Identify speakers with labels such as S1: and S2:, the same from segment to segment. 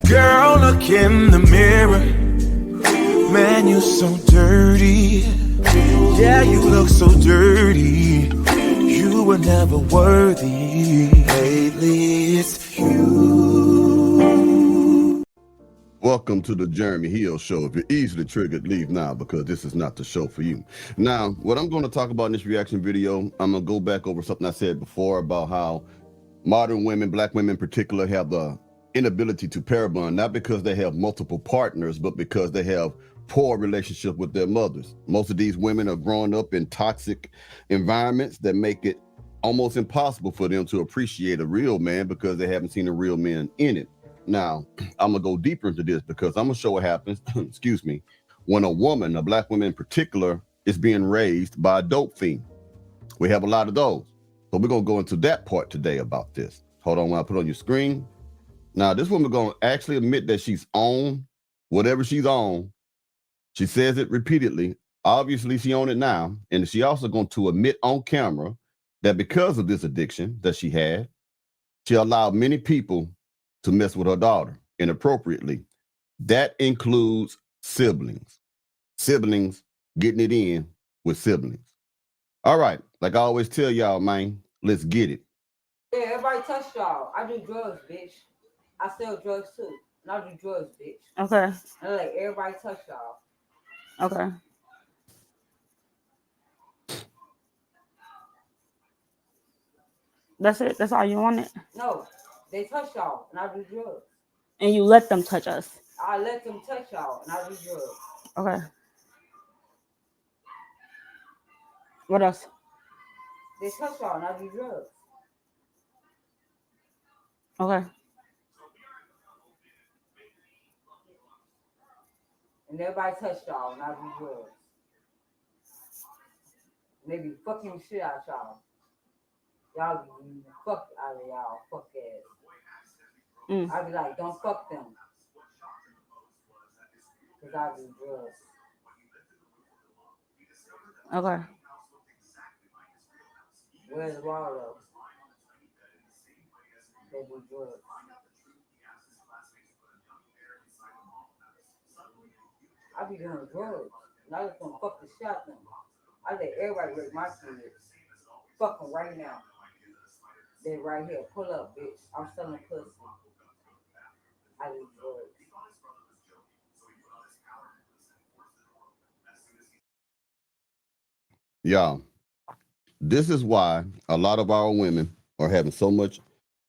S1: Girl, look in the mirror. Man, you're so dirty. Yeah, you look so dirty. You were never worthy. Lately, it's you.
S2: Welcome to the Jeremy Hill Show. If you're easily triggered, leave now, because this is not the show for you. Now, what I'm going to talk about in this reaction video, I'm going to go back over something I said before about how modern women, black women in particular, have the inability to pair bond, not because they have multiple partners, but because they have poor relationship with their mothers. Most of these women are growing up in toxic environments that make it almost impossible for them to appreciate a real man because they haven't seen a real man in it. Now, I'm gonna go deeper into this because I'm gonna show what happens, excuse me, when a woman, a black woman in particular, is being raised by a dope fiend. We have a lot of those. So we're gonna go into that part today about this. Hold on, when I put on your screen. Now, this woman gonna actually admit that she's on whatever she's on. She says it repeatedly. Obviously, she on it now. And she also going to admit on camera that because of this addiction that she had, she allowed many people to mess with her daughter inappropriately. That includes siblings. Siblings getting it in with siblings. All right, like I always tell y'all, man, let's get it.
S3: Yeah, everybody touch y'all. I do drugs, bitch. I sell drugs too. And I do drugs, bitch.
S4: Okay.
S3: And like everybody touch y'all.
S4: Okay. That's it? That's all you wanted?
S3: No, they touch y'all and I do drugs.
S4: And you let them touch us?
S3: I let them touch y'all and I do drugs.
S4: Okay. What else?
S3: They touch y'all and I do drugs.
S4: Okay.
S3: And everybody touch y'all and I do drugs. And they be fucking the shit out y'all. Y'all be fuck out of y'all, fuck ass. I be like, don't fuck them. Cause I do drugs.
S4: Okay.
S3: Where's the Waldo? They do drugs. I be doing drugs. And I just gonna fuck the shit out them. I let everybody rape my kids. Fuck them right now. They right here. Pull up, bitch. I'm selling pussy. I do drugs.
S2: Y'all, this is why a lot of our women are having so much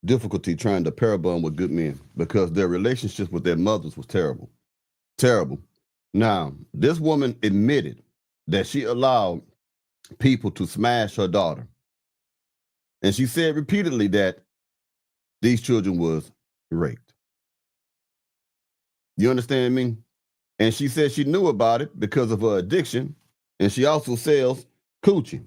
S2: difficulty trying to pair bond with good men, because their relationships with their mothers was terrible. Terrible. Now, this woman admitted that she allowed people to smash her daughter. And she said repeatedly that these children was raped. You understand me? And she said she knew about it because of her addiction, and she also sells coochie.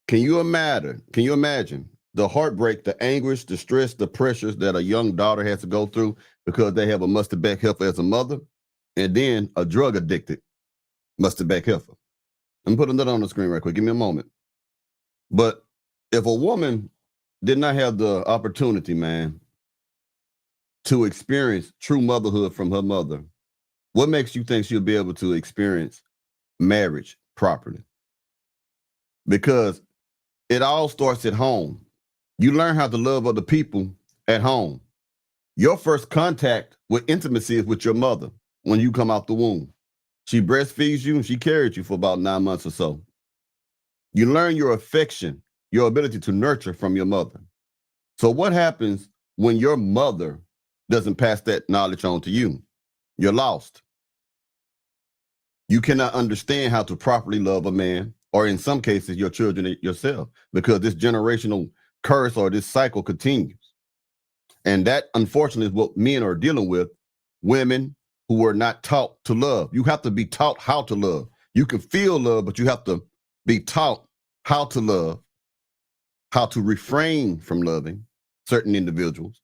S2: Can you imagine the heartbreak, the anguish, the stress, the pressures that a young daughter has to go through because they have a mustard-back heifer as a mother, and then a drug-addicted mustard-back heifer? Let me put another on the screen right quick. Give me a moment. But if a woman did not have the opportunity, man, to experience true motherhood from her mother, what makes you think she'll be able to experience marriage properly? Because it all starts at home. You learn how to love other people at home. Your first contact with intimacy is with your mother when you come out the womb. She breastfeeds you and she carried you for about 9 months or so. You learn your affection, your ability to nurture from your mother. So what happens when your mother doesn't pass that knowledge on to you? You're lost. You cannot understand how to properly love a man, or in some cases, your children yourself, because this generational curse or this cycle continues. And that, unfortunately, is what men are dealing with, women who were not taught to love. You have to be taught how to love. You can feel love, but you have to be taught how to love, how to refrain from loving certain individuals.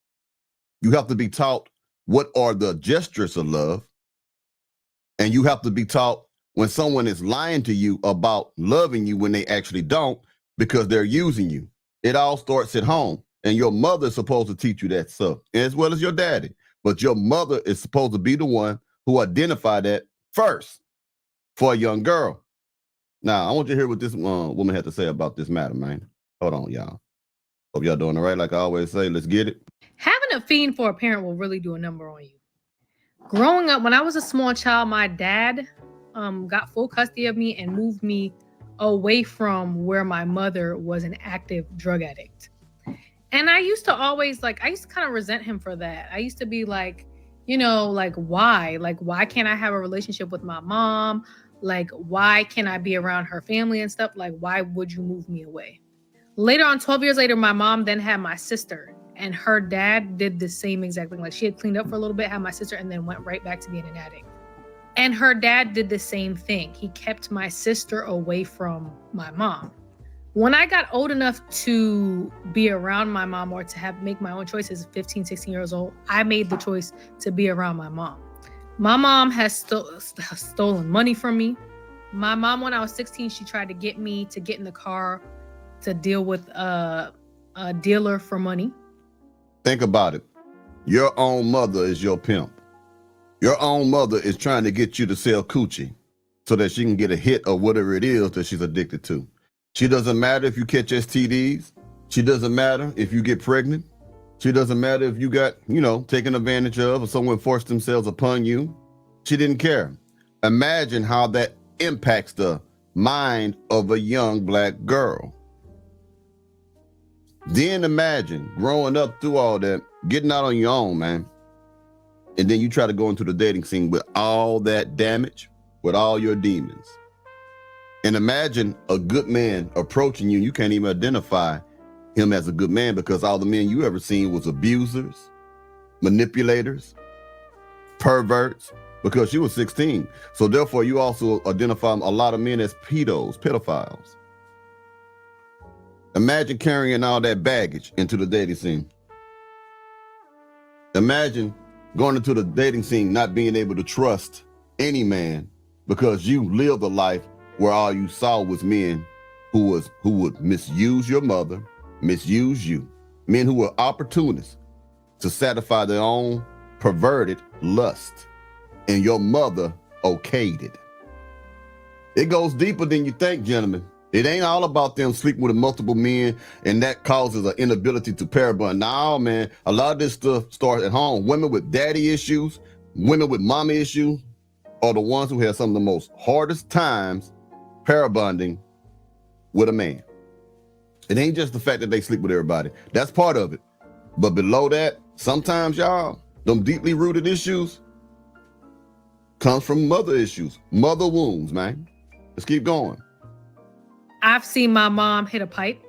S2: You have to be taught what are the gestures of love. And you have to be taught when someone is lying to you about loving you when they actually don't, because they're using you. It all starts at home. And your mother's supposed to teach you that stuff, as well as your daddy. But your mother is supposed to be the one who identified that first for a young girl. Now, I want you to hear what this woman had to say about this matter, man. Hold on, y'all. Hope y'all doing all right. Like I always say, let's get it.
S5: Having a fiend for a parent will really do a number on you. Growing up, when I was a small child, my dad got full custody of me and moved me away from where my mother was an active drug addict. And I used to always kind of resent him for that. I used to be like, why? Like, why can't I have a relationship with my mom? Like, why can't I be around her family and stuff? Like, why would you move me away? Later on, 12 years later, my mom then had my sister, and her dad did the same exact thing. Like, she had cleaned up for a little bit, had my sister, and then went right back to being an addict. And her dad did the same thing. He kept my sister away from my mom. When I got old enough to be around my mom or to make my own choices, 15, 16 years old, I made the choice to be around my mom. My mom has stolen money from me. My mom, when I was 16, she tried to get me to get in the car to deal with a dealer for money.
S2: Think about it. Your own mother is your pimp. Your own mother is trying to get you to sell coochie so that she can get a hit of whatever it is that she's addicted to. She doesn't matter if you catch STDs. She doesn't matter if you get pregnant. She doesn't matter if you got, taken advantage of or someone forced themselves upon you. She didn't care. Imagine how that impacts the mind of a young black girl. Then imagine growing up through all that, getting out on your own, man. And then you try to go into the dating scene with all that damage, with all your demons. And imagine a good man approaching you. You can't even identify him as a good man because all the men you ever seen was abusers, manipulators, perverts, because you were 16. So therefore, you also identify a lot of men as pedophiles. Imagine carrying all that baggage into the dating scene. Imagine going into the dating scene not being able to trust any man because you lived a life where all you saw was men who would misuse your mother, misuse you. Men who were opportunists to satisfy their own perverted lust. And your mother okayed it. It goes deeper than you think, gentlemen. It ain't all about them sleeping with multiple men and that causes an inability to parabond. No, man, a lot of this stuff starts at home. Women with daddy issues, women with mommy issues are the ones who have some of the most hardest times parabonding with a man. It ain't just the fact that they sleep with everybody. That's part of it. But below that, sometimes, y'all, them deeply rooted issues comes from mother issues, mother wounds, man. Let's keep going.
S5: I've seen my mom hit a pipe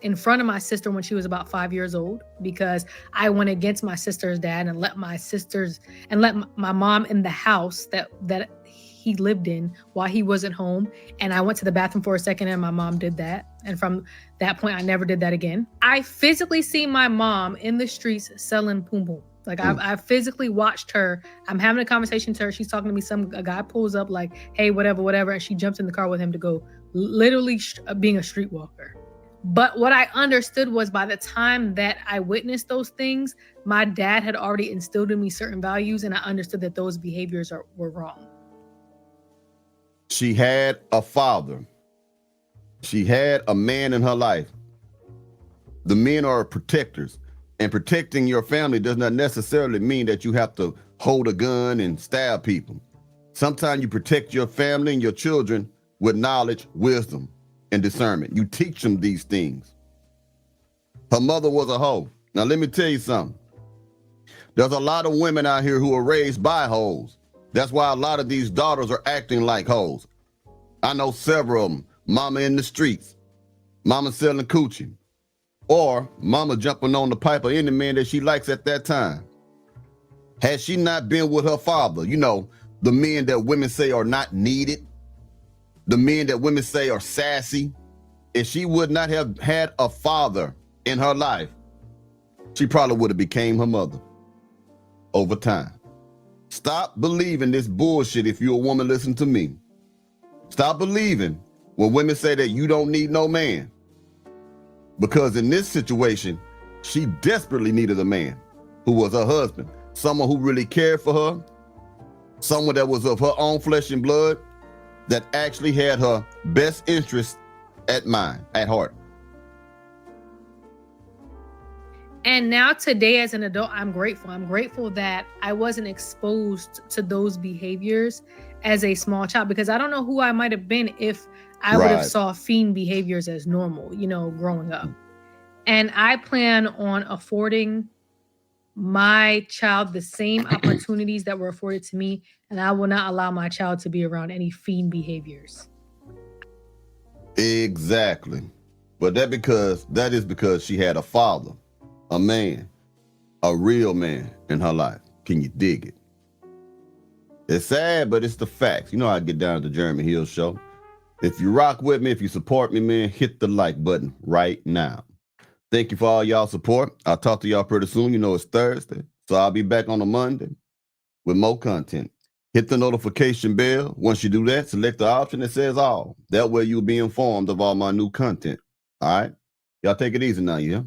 S5: in front of my sister when she was about 5 years old because I went against my sister's dad and let my mom in the house that he lived in while he wasn't home. And I went to the bathroom for a second and my mom did that. And from that point, I never did that again. I physically see my mom in the streets selling poom poom. Like I physically watched her. I'm having a conversation to her. She's talking to me. A guy pulls up like, hey, whatever. And she jumps in the car with him to go literally being a streetwalker. But what I understood was by the time that I witnessed those things, my dad had already instilled in me certain values. And I understood that those behaviors were wrong.
S2: She had a father. She had a man in her life. The men are protectors. And protecting your family does not necessarily mean that you have to hold a gun and stab people. Sometimes you protect your family and your children with knowledge, wisdom, and discernment. You teach them these things. Her mother was a hoe. Now, let me tell you something. There's a lot of women out here who are raised by hoes. That's why a lot of these daughters are acting like hoes. I know several of them. Mama in the streets. Mama selling coochie. Or mama jumping on the pipe of any man that she likes at that time. Had she not been with her father, the men that women say are not needed, the men that women say are sassy, if she would not have had a father in her life, she probably would have became her mother over time. Stop believing this bullshit if you're a woman, listen to me. Stop believing when women say that you don't need no man. Because in this situation, she desperately needed a man who was her husband. someone who really cared for her, someone that was of her own flesh and blood, that actually had her best interest at heart.
S5: And now today as an adult, I'm grateful. I'm grateful that I wasn't exposed to those behaviors as a small child, because I don't know who I might have been if I would have saw fiend behaviors as normal, you know, growing up. And I plan on affording my child the same opportunities that were afforded to me, and I will not allow my child to be around any fiend behaviors.
S2: Exactly. But that is because she had a father, a man, a real man in her life. Can you dig it? It's sad, but it's the facts. You know how I get down to the Jeremy Hill Show. If you rock with me, if you support me, man, hit the like button right now. Thank you for all y'all support. I'll talk to y'all pretty soon. You know it's Thursday, so I'll be back on a Monday with more content. Hit the notification bell. Once you do that, select the option that says all. That way you'll be informed of all my new content. All right? Y'all take it easy now, yeah?